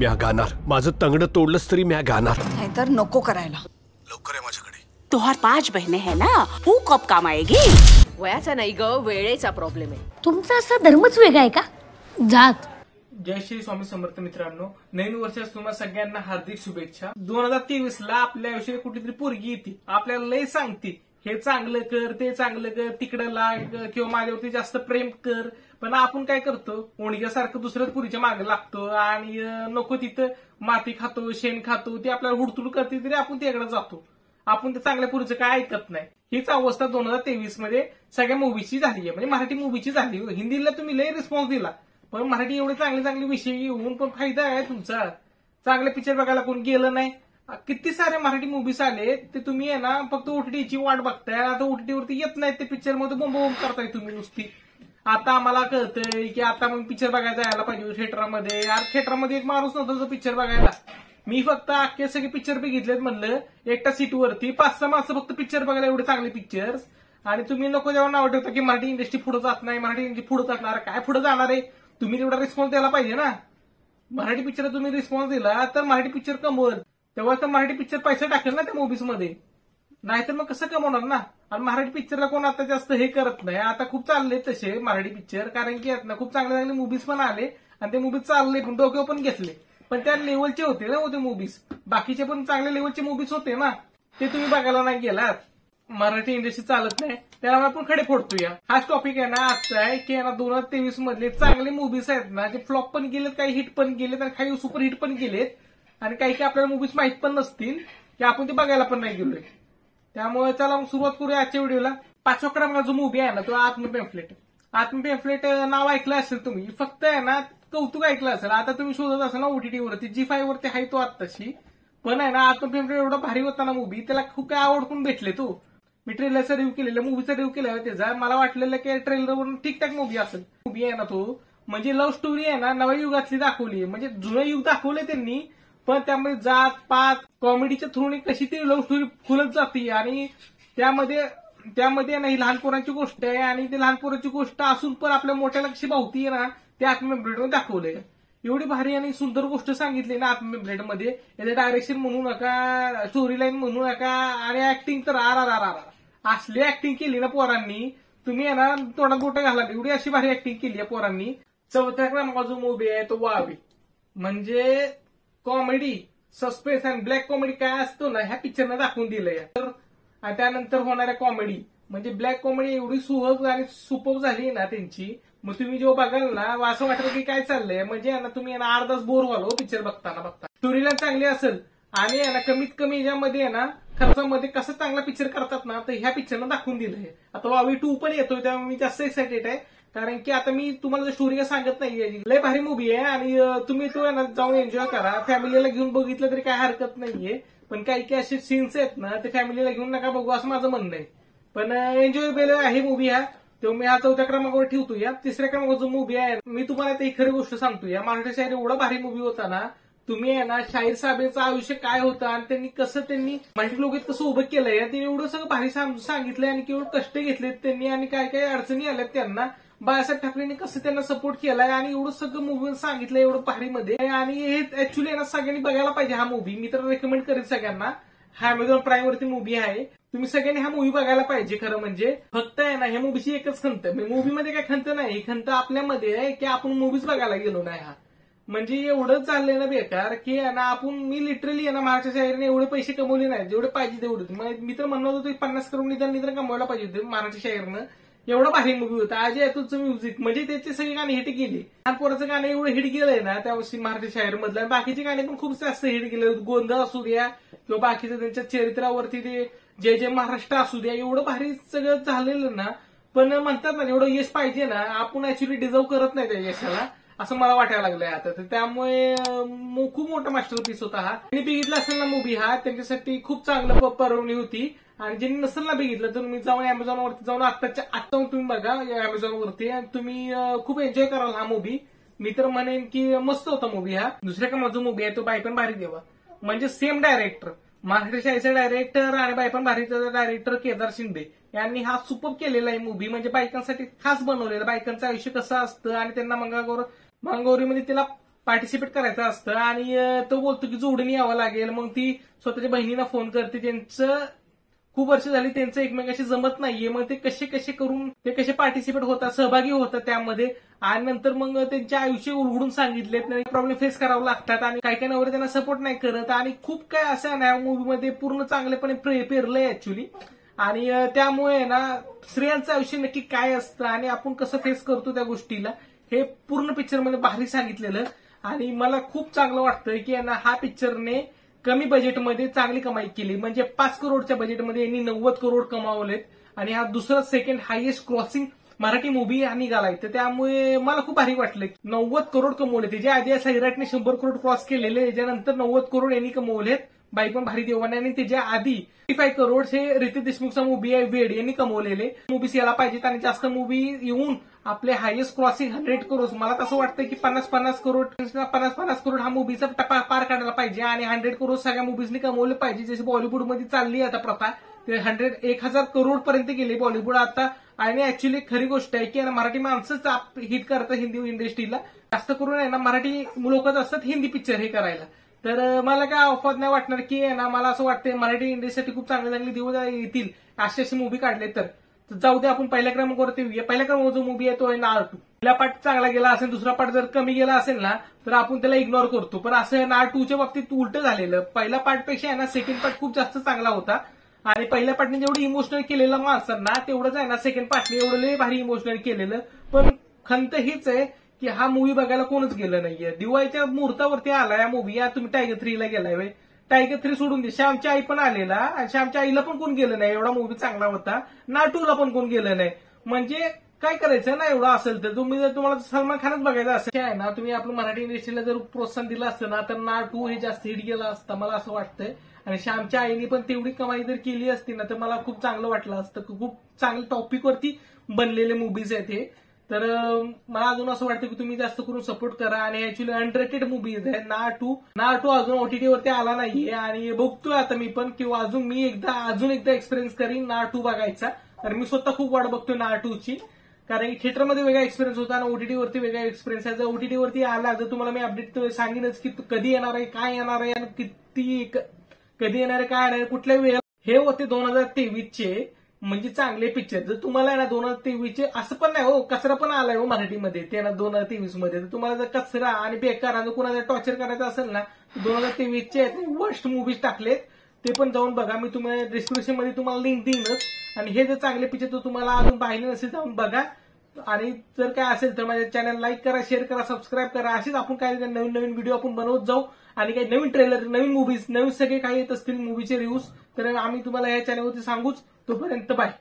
म्या गाणार, माझं तंगड तोडलंस तरी म्या गाणार. नाहीतर नको करायला. लवकर आहे माझ्याकडे. तुहार 5 बहने है ना, वो कब काम आएगी? वयाचा नाही ग, वेळेचा प्रॉब्लेम आहे. तुमचा असा धर्मच वेगळा आहे का? जात. जय श्री स्वामी समर्थ मित्रांनो, नवीन वर्षास तुम्हाला सगळ्यांना हार्दिक शुभेच्छा. 2023 ला आपल्या आयुष्यात कुठेतरी पोरगी येते, आपल्याला लय सांगते हे चांगलं कर, ते चांगलं कर, तिकडं लाग किंवा माझ्यावरती जास्त प्रेम कर. पण आपण काय करतो, ओणग्यासारखं दुसऱ्याच पुरीच्या मागे लागतो आणि नको तिथं माती खातो, शेण खातो, ते आपल्याला हुडतुड करते तरी आपण त्याकडे जातो. आपण ते चांगल्या पुरीचं काय ऐकत नाही. हीच अवस्था 2023 मध्ये सगळ्या मूवीची झाली आहे, म्हणजे मराठी मूवीची झाली. हिंदीला तुम्ही लय रिस्पॉन्स दिला, पण मराठी एवढे चांगले चांगले विषय येऊन पण फायदा आहे तुमचा. चांगले पिक्चर बघायला कोण गेलं नाही. किती सारे मराठी मूवीज आले, ते तुम्ही आहे ना फक्त ओटीटीची वाट बघताय. आता ओटीटी वरती येत नाही ते पिक्चर मध्ये बोंब करताय तुम्ही नुसती. आता आम्हाला कळतंय की आता मग पिक्चर बघायला जायला पाहिजे थिएटरमध्ये. यार थिएटरमध्ये एक माणूस नव्हता जो पिक्चर बघायला. मी फक्त अख्खे सगळे पिक्चर बघितलेत म्हणलं, एकटा सीटवरती 5-6 माणसं फक्त पिक्चर बघायला, एवढे चांगले पिक्चर्स. आणि तुम्ही नको जेव्हा नाव ठेवता की मराठी इंडस्ट्री पुढे जात नाही, मराठी इंडस्ट्री पुढे जाणार. काय पुढे जाणार आहे? तुम्ही तेवढा रिस्पॉन्स द्यायला पाहिजे ना. मराठी पिक्चर तुम्ही रिस्पॉन्स दिला तर मराठी पिक्चर कमवल, तेव्हा तर मराठी पिक्चर पैसे टाकेल ना त्या मूवीज मध्ये. नाहीतर मग कसं कमवणार ना. आणि मराठी पिक्चरला कोण आता जास्त हे करत नाही. आता खूप चालले तसे मराठी पिक्चर, कारण की ना खूप चांगले चांगले मूवीज पण आले आणि ते मूवीज चालले पण डोक्यावर पण घेतले. पण त्या लेवलचे होते ना होते मूवीज. बाकीचे पण चांगल्या लेवलचे मूवीज होते ना, ते तुम्ही बघायला नाही गेलात. मराठी इंडस्ट्री चालत नाही, त्यामुळे आपण खडे फोडतोय. हाच टॉपिक आहे ना आजचा आहे की 2023 मधले चांगले मूवीज आहेत ना, ते फ्लॉप पण गेलेत, काही हिट पण गेलेत आणि काही सुपर हिट पण गेलेत. आणि काही काही आपल्याला मूवीज माहित पण नसतील की आपण ते बघायला पण नाही गेलोय. त्यामुळे चला मग सुरुवात करूया आजच्या व्हिडिओला. 5व्या क्रमांकाचा जो मूवी आहे ना तो आत्मपेम्फलेट. आत्मपेम्फलेट नाव ऐकलं असेल तुम्ही, फक्त आहे ना कौतुक ऐकलं असेल. आता तुम्ही शोधत असाल ना ओटीटी वरती, G5 वरती आहे तो आत्ताशी. पण आहे ना आत्मपेम्फलेट एवढा भारी होता ना मूवी, त्याला खूप काय आवड पण भेटले. तो मी ट्रेलरचा रिव्ह्यू केलेला, मूवीचा रिव्ह्यू केला त्याचा. मला वाटलेलं की ट्रेलरवरून ठीकठाक मूवी असेल. मूवी आहे ना तो म्हणजे लव्ह स्टोरी आहे ना नव्या युगातली दाखवली, म्हणजे जुनं युग दाखवलंय त्यांनी. पण त्यामध्ये जात पात कॉमेडीच्या थ्रूने कशी ती लव्ह स्टोरी फुलत जाते. आणि त्यामध्ये ना ही लहान पोरांची गोष्ट आहे आणि ती लहान पोरांची गोष्ट असून पण आपल्या मोठ्याला कशी भावती आहे ना ते आत्मपेम्फलेटमध्ये दाखवलंय. एवढी भारी आणि सुंदर गोष्ट सांगितली ना आत्मपेम्फलेटमध्ये. याचं डायरेक्शन म्हणू नका, स्टोरी लाईन म्हणू नका आणि ऍक्टिंग तर आर असली ऍक्टिंग केली ना पोरांनी, तुम्ही आहे ना तोंडात बोटं घाला, एवढी अशी भारी ऍक्टिंग केली आहे पोरांनी. 4थ्या क्रमांकाचा जो मूवी आहे तो वावी. म्हणजे कॉमेडी, सस्पेन्स आणि ब्लॅक कॉमेडी काय असतो ना ह्या पिक्चरनं दाखवून दिलंय. आणि त्यानंतर होणाऱ्या कॉमेडी म्हणजे ब्लॅक कॉमेडी एवढी सुहग आणि सुपर झाली ना त्यांची. मग तुम्ही जेव्हा बघाल ना असं वाटलं की काय चाललंय, म्हणजे ना तुम्ही अर्धा तास बोर व्हाल पिक्चर बघताना. स्टोरी लाईन चांगली असेल आणि ना कमीत कमी याच्यामध्ये ना खर्चामध्ये कसं चांगला पिक्चर करतात ना, तर ह्या पिक्चरनं दाखवून दिलंय. आता वावी 2 पण येतोय, त्यामुळे मी जास्त एक्सायटेड आहे. कारण की आता मी तुम्हाला स्टोरी काय सांगत नाहीये, लय भारी मूवी आहे आणि तुम्ही तो ना जाऊन एन्जॉय करा. फॅमिलीला घेऊन बघितलं तरी काय हरकत नाहीये. पण काही काही असे सीन्स आहेत ना ते फॅमिलीला घेऊन नका बघू असं माझं म्हणणं आहे. पण एन्जॉयबल आहे मूवी हा. तो मी हा 4थ्या क्रमांकावर ठेवतो. या 3ऱ्या क्रमांकाचा जो मूवी आहे, मी तुम्हाला ते खरी गोष्ट सांगतो. या मराठी शायर एवढा भारी मूवी होता ना. तुम्ही आहे ना शाहीर साहेबांचं आयुष्य काय होतं आणि त्यांनी मराठी लोक कसं उभं केलंय, त्यांनी एवढं सगळं भारी सांगितलंय आणि केवढं कष्ट घेतलेत त्यांनी आणि काय काय अडचणी आल्यात त्यांना. बाळासाहेब ठाकरेंनी कसं त्यांना सपोर्ट केलाय आणि एवढं सगळं मूवी सांगितलं एवढं भारीमध्ये. आणि हे ऍक्च्युली ना सगळ्यांनी बघायला पाहिजे हा मूवी. मी तर रेकमेंड करेन सगळ्यांना. हा अमेझॉन प्राईम वरती मूवी आहे, तुम्ही सगळ्यांनी हा मूवी बघायला पाहिजे. खरं म्हणजे फक्त आहे ना ह्या मूवीची एकच खंत, मूवीमध्ये काय खंत नाही, ही खंत आपल्यामध्ये आहे की आपण मूवीज बघायला गेलो नाही. हा म्हणजे एवढं चाललंय ना बेकार की ना आपण मी लिटरली आहे ना महाराष्ट्र शाहीरने एवढे पैसे कमवले नाही जेवढे पाहिजे तेवढे. मी तर म्हणत होतो 50 करोड निदान कमवायला पाहिजे होते महाराष्ट्र शाहीरनं. एवढा भारी मूवी होता. अजय अतुलचं म्युझिक म्हणजे त्याची सगळी गाणी हिट गेली. लहान पोराचं गाणं एवढं हिट गेलंय ना त्या वर्षी महाराष्ट्र शाहीर मधलं. बाकीची गाणी पण खूप जास्त हिट गेले, गोंधळ असू द्या किंवा बाकीचं त्यांच्या चरित्रावरती ते जय जय महाराष्ट्र असू द्या, एवढं भारी सगळं झालेलं ना. पण म्हणतात ना एवढं यश पाहिजे ना, आपण ऍक्च्युली डिझर्व करत नाही त्या यशाला असं मला वाटायला लागलंय आता. तर त्यामुळे खूप मोठा मास्टरपीस होता हा. त्यांनी बघितला असेल ना मूवी हा, त्यांच्यासाठी खूप चांगलं पर्वणी होती. आणि ज्यांनी नसेल ना बघितलं तर तुम्ही जाऊन अमेझॉन वरती जाऊन आत्ताच्या आत्ता तुम्ही बघा अमेझॉन वरती, आणि तुम्ही खूप एन्जॉय कराल हा मूवी. मी तर म्हणेन की मस्त होता मूवी हा. 2ऱ्या क्रमांकाचा जो मूवी आहे तो बायपण भारी देवा. म्हणजे सेम डायरेक्टर, महाराष्ट्र शाहीरचा डायरेक्टर आणि बायपण भारीचा डायरेक्टर केदार शिंदे यांनी हा सुपर केलेला आहे मूवी. म्हणजे बायकांसाठी खास बनवलेला, बायकांचं आयुष्य कसं असतं आणि त्यांना मंगळगौरीमध्ये तिला पार्टिसिपेट करायचं असतं आणि तो बोलतो की जोडीने यावं लागेल. मग ती स्वतःच्या बहिणीला फोन करते. त्यांचं खूप वर्ष झाली त्यांचं एकमेकाशी जमत नाहीये. मग ते कसे करून ते कसे पार्टिसिपेट होतात, सहभागी होतात त्यामध्ये. आणि नंतर मग त्यांचे आयुष्य उलगडून सांगितलेत, प्रॉब्लेम फेस करावं लागतात आणि काही काही नवरे त्यांना सपोर्ट नाही करत आणि खूप काय असं ना मूवीमध्ये पूर्ण चांगलेपणे पेरलंय ऍक्च्युली. आणि त्यामुळे ना स्त्रियांचं आयुष्य नक्की काय असतं आणि आपण कसं फेस करतो त्या गोष्टीला हे पूर्ण पिक्चरमध्ये भारी सांगितलेलं. आणि मला खूप चांगलं वाटतंय की यांना हा पिक्चरने कमी बजेटमध्ये चांगली कमाई केली. म्हणजे 5 करोडच्या बजेटमध्ये यांनी 90 करोड कमावलेत आणि हा दुसरा second highest crossing Marathi movie हा निघालाय. तर त्यामुळे मला खूप भारी वाटलं. 90 करोड कमवले. त्याच्या आधी सैराटने 100 करोड क्रॉस केलेले, त्याच्यानंतर 90 करोड यांनी कमवलेत बाई पण भारी देवाने. आणि त्याच्या आधी 55 करोड हे रितेश देशमुखचा मूवी आहे वेड यांनी कमवलेले. मूवीज यायला पाहिजेत आणि जास्त मूवी येऊन आपले हायएस्ट क्रॉसिंग 100 करोड. मला तसं वाटतं की 50 करोड हा मूवीचा टप्पा पार काढायला पाहिजे आणि 100 करोड सगळ्या मूवीजनी कमवले पाहिजे. जसे बॉलिवूडमध्ये चालली आता प्रथा ते 1000 करोड पर्यंत गेले बॉलिवूड आता. आणि ऍक्च्युली खरी गोष्ट आहे की मराठी माणसंच हिट करतात हिंदी इंडस्ट्रीला. जास्त करून आहे ना मराठी लोकच असतात हिंदी पिक्चर हे करायला. तर मला काय ऑफर नाही वाटणार की ना मला असं वाटतं मराठी इंडस्ट्रीसाठी खूप चांगले दिवस येतील असे मूवी काढले. तर जाऊ दे आपण पहिल्या क्रमांकावरती येऊया. पहिल्या क्रमांकाचा जो मूवी आहे तो आहे नाळ2. पहिला पार्ट चांगला गेला असेल, दुसरा पार्ट जर कमी गेला असेल ना तर आपण त्याला इग्नोर करतो. पण असं नाळ2च्या बाबतीत उलट झालेलं. पहिल्या पार्टपेक्षा आहे ना सेकंड पार्ट खूप जास्त चांगला होता. आणि पहिल्या पार्टने जेवढं इमोशनल केलेलं माणसांना तेवढंच आहे ना सेकंड पार्टने एवढं लय भारी इमोशनल केलेलं. पण खंत हीच आहे की हा मूवी बघायला कोणच गेलं नाहीये. दिवाळीच्या मुहूर्तावरती आला या मूवी. तुम्ही टायगर 3ला गेलाय. टायगर 3 सोडून दे, श्यामची आई पण आलेला आणि श्यामच्या आईला पण कोण गेलं नाही. एवढा मूवी चांगला होता. नाळ2ला पण कोण गेलं नाही. म्हणजे काय करायचं ना एवढं असेल तर तुम्ही जर तुम्हाला सलमान खानच बघायचं असेल आहे ना तुम्ही आपलं मराठी इंडस्ट्रीला जर प्रोत्साहन दिलं असतं ना तर नाळ2 हे जास्त हिट गेला असतं मला असं वाटतंय. आणि श्यामच्या आईने पण तेवढी कमाई जर केली असती ना तर मला खूप चांगलं वाटलं असतं. खूप चांगल्या टॉपिकवरती बनलेले मूवीज आहेत हे. तर मला अजून असं वाटतं की तुम्ही जास्त करून सपोर्ट करा. आणि ऍक्च्युली अंडररेटेड मूवीज आहे नाळ2 अजून ओटीटीवरती आला नाहीये आणि बघतोय आता मी पण किंवा अजून एकदा एक्सपिरियन्स करीन नाळ2 बघायचा. तर मी स्वतः खूप वाट बघतोय नाळ2ची. कारण की थिएटरमध्ये वेगळा एक्सपिरियन्स होता आणि ओटीटीवरती वेगळा एक्सपिरियन्स आहे. जर ओटीटीवरती आला तर तुम्हाला मी अपडेट सांगेनच की कधी येणार आहे, काय येणार आहे आणि कधी येणार आहे, काय येणार कुठल्या वेळा. हे होते 2023चे म्हणजे चांगले पिक्चर. जर तुम्हाला ना 2023चे असं पण नाही हो कचरा पण आलाय हो मराठीमध्ये ते ना 2023 मध्ये. तर तुम्हाला जर कचरा आणि बेकार आणि कोणाला टॉर्चर करायचं असेल ना 2023चे वर्स्ट मूवीज टाकलेत ते पण जाऊन बघा. मी तुम्हाला डिस्क्रिप्शन मध्ये तुम्हाला लिंक देईनच. आणि हे जर चांगले पिक्चर तर तुम्हाला अजून पाहिले नसेल जाऊन बघा. आणि जर काय असेल तर माझ्या चॅनल लाईक करा, शेअर करा, सबस्क्राईब करा. असेच आपण काही नवीन व्हिडिओ आपण बनवत जाऊ. आणि काही नवीन ट्रेलर, नवीन मूवीज, नवीन सगळे काही येत असतील मूवीचे रिव्ह्यूज तर आम्ही तुम्हाला या चॅनलवरती सांगूच. तोपर्यंत बाय.